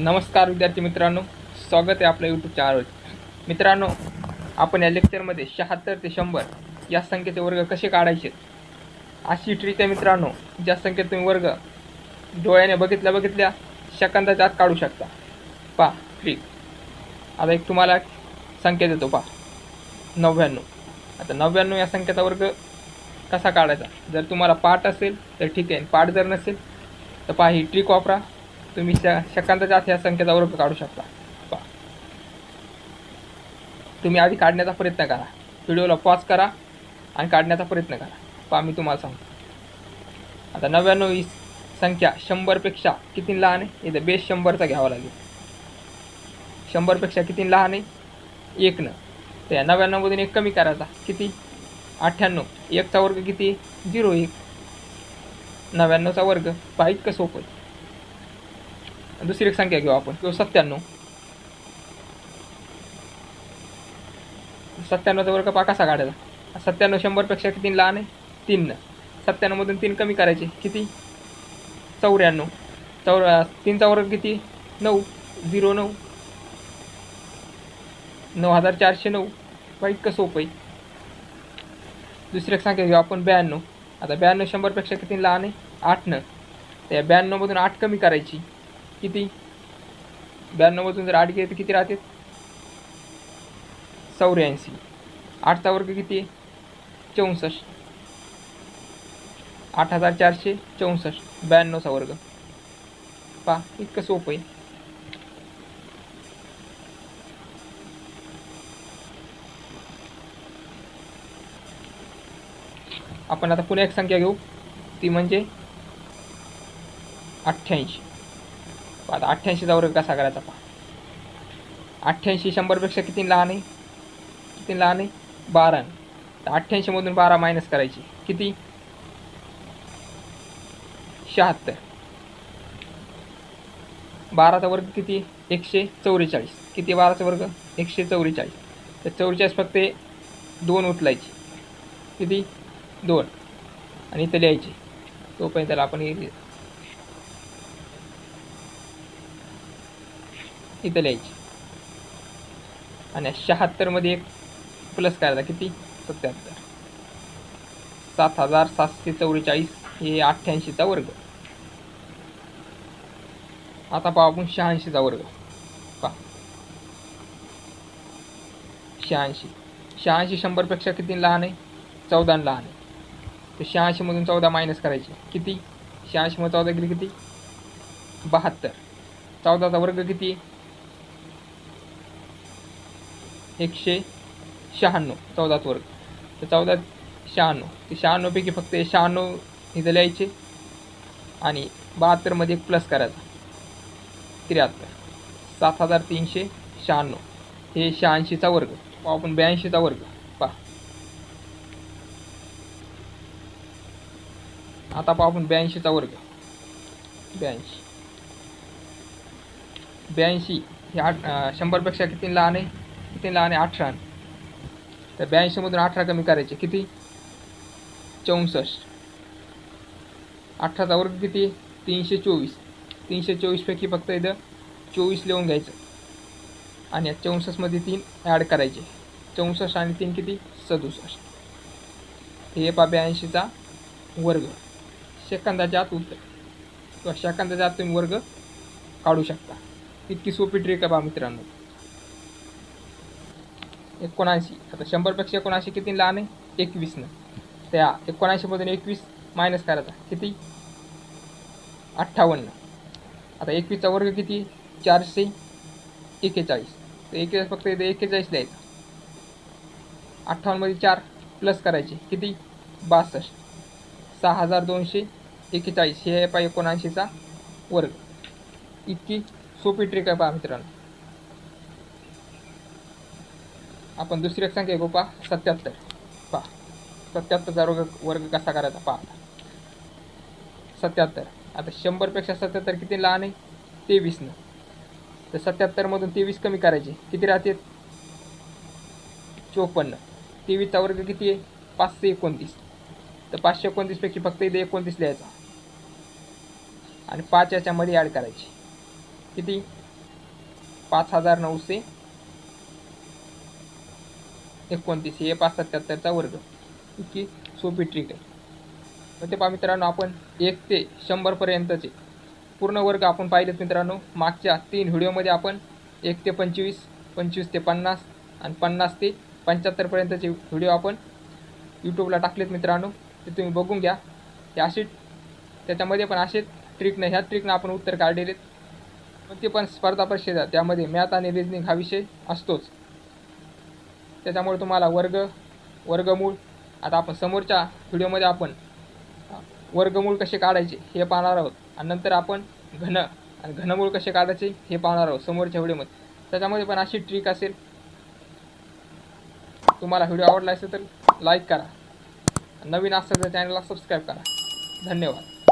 नमस्कार विद्यार्थी मित्रांनो, स्वागत आहे आपल्या यूट्यूब चॅनलवर. मित्रांनो, आपण या लेक्चरमध्ये 76 ते 100 या संख्येचे वर्ग कसे काढायचे अशी ट्रिक आहे. मित्रांनो, ज्या संख्येत तुम्ही वर्ग डोळ्याने बघितल्या सेकंदाच्या आत काढू शकता. पहा ट्रिक. आता एक तुम्हाला संख्या देतो, पहा 99. आता 99 या संख्येचा वर्ग कसा काढायचा. जर तुम्हाला पाठ असेल तर ठीक आहे, पाठ जर नसेल तर पहा ही ट्रिक वापरा. तुम्ही सेकंदाच्या आत ह्या संख्येचा वर्ग काढू शकता. पहा, तुम्ही आधी काढण्याचा प्रयत्न करा, व्हिडिओला पॉज करा आणि काढण्याचा प्रयत्न करा. पहा मी तुम्हाला सांगतो. आता 99 ही संख्या 100पेक्षा किती लहान आहे. इथं बेस 100चा घ्यावा लागेल. 100पेक्षा किती लहान आहे, 1 न. तर या 99 मधून 1 कमी करायचा, किती 98. 1चा वर्ग किती 01. 99चा वर्ग. पहा इतकं सोपं आहे. दुसरी एक संख्या घेऊ आपण, किंवा 97. 97चा वर्ग पहा कसा काढायचा. 97 100पेक्षा किती लहान आहे, 3 न. 97 मधून 3 कमी करायचे, किती 94. 3चा वर्ग किती 9. 09. 9409. पहा इतकं सोपं आहे. दुसरी एक संख्या घेऊ आपण 92. आता 92 100पेक्षा किती लहान आहे, 8 न. तर या 92 मधून 8 कमी करायची, किती 92 मधून जर 8 गेले तर किती राहते, 84. 8चा वर्ग किती आहे, 64. 8464. 92चा वर्ग. पहा इतकं सोपं आहे. आपण आता पुन्हा एक संख्या घेऊ, ती म्हणजे 88. आता 88चा वर्ग कसा करायचा. पहा 88 100पेक्षा किती लहान आहे, 12. तर 88 मधून 12 मायनस करायची, किती 76. 12चा वर्ग किती 144. किती 12चा वर्ग 144. तर 44 फक्त 2 उचलायची, किती 2 आणि इथं लिहायची. तोपर्यंत त्याला आपण इथं लिहायची. आणि 76 मध्ये 1 प्लस करायचा, किती 77. 7744 हे 88चा वर्ग. आता पाहू आपण 86चा वर्ग. पहा 86 100पेक्षा किती लहान आहे, 14 लहान आहे. तर 86 मधून 14 मायनस करायचे, किती 86 मध्ये 14 गेली किती 72. 14चा वर्ग किती 196. 14चा वर्ग. तर 14 96. ते 96 पैकी फक्त 96 इथं लिहायचे आणि 72 मध्ये 1 प्लस करायचा, 73. 7396 हे 86चा वर्ग. आपण 82चा वर्ग. पहा आता पाहू आपण 82चा वर्ग. 82 हे 100पेक्षा किती लहान आहे, 18. तर 82 मधून 18 कमी करायचे, किती 64. 18चा वर्ग किती 324. 324 पैकी फक्त इथं 24 लिहून घ्यायचं आणि 64 मध्ये 3 ॲड करायचे. 64 आणि 3 किती 67. हे पहा 82चा वर्ग. सेकंदाच्या आत उत्तर किंवा सेकंदाच्या आत तुम्ही वर्ग काढू शकता. इतकी सोपी ट्रिक आहे पहा मित्रांनो. 79. आता 100पेक्षा 79 किती लहान आहे, 21 न. त्या 79 मधून 21 मायनस करायचा, किती 58. आता 21चा वर्ग किती 441. तर 41 फक्त इथे 41 लिहायचा. 58 मध्ये 4 प्लस करायचे, किती 62. 6241 हे पहा 79चा वर्ग. इतकी सोपी ट्रिक आहे पहा मित्रांनो. आपण दुसरी एक संख्या घेऊ, पहा 77. पहा 77चा वर्ग कसा करायचा. पहा 77. आता 100पेक्षा 77 किती लहान आहे, 23 न. तर 77 मधून 23 कमी करायचे, किती राहते 54. 23चा वर्ग किती आहे 529. तर 529 पैकी फक्त इथे 29 लिहायचा आणि 5 याच्यामध्ये ॲड करायची, किती 5929 हे 577चा वर्ग. इतकी सोपी ट्रिक आहे. तर ते पहा मित्रांनो, आपण 1 ते 100 पर्यंतचे पूर्ण वर्ग आपण पाहिलेत मित्रांनो. मागच्या 3 व्हिडिओमध्ये आपण 1 ते 25, 25 ते 50 आणि 50 ते 75 पर्यंतचे व्हिडिओ आपण यूट्यूबला टाकलेत मित्रांनो. ते तुम्ही बघून घ्या. हे असे त्याच्यामध्ये पण असे ट्रिक नाही, ह्या ट्रिकनं आपण उत्तर काढलेले. पण ते पण स्पर्धा परीक्षेचा, त्यामध्ये मॅथ आणि रिजनिंग हा विषय असतोच. त्याच्यामुळे तुम्हाला वर्गमूळ, आता आपण समोरच्या व्हिडिओमध्ये आपण वर्गमूळ कसे काढायचे हे पाहणार आहोत. आणि नंतर आपण घनमूळ कसे काढायचे हे पाहणार आहोत समोरच्या व्हिडिओमध्ये. त्याच्यामध्ये पण अशी ट्रिक असेल. तुम्हाला व्हिडिओ आवडला असेल तर लाईक करा, नवीन असेल तर चॅनलला सबस्क्राईब करा. धन्यवाद.